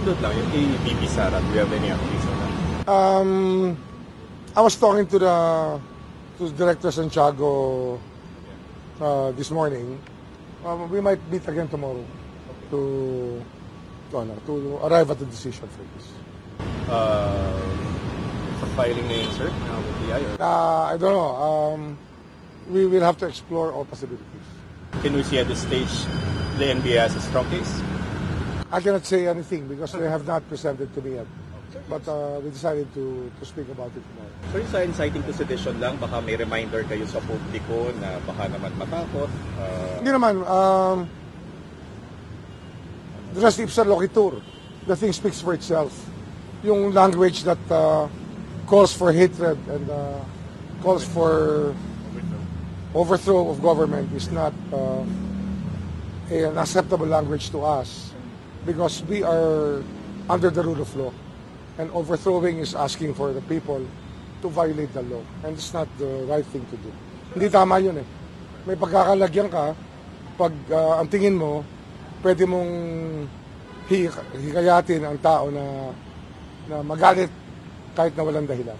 Napindot lang yung kay VP Sara. Do you have any updates on that? I was talking to Director Santiago this morning. We might meet again tomorrow to arrive at a decision for this. Filing na yun, sir? With the IR? I don't know. We will have to explore all possibilities. Can we see at this stage the NBA has a strong case? I cannot say anything because they have not presented to me yet. But we decided to speak about it tomorrow. Sir, sa inciting to sedition lang, baka may reminder kayo sa publiko na baka naman matakot? Hindi naman. Res ipsa loquitur. The thing speaks for itself. Yung language that calls for hatred and calls for overthrow of government is not an acceptable language to us because we are under the rule of law. And overthrowing is asking for the people to violate the law. And it's not the right thing to do. Hindi tama yun eh. May pagkakalagyan ka, pag ang tingin mo, pwede mong hikayatin ang tao na magalit kahit na walang dahilan.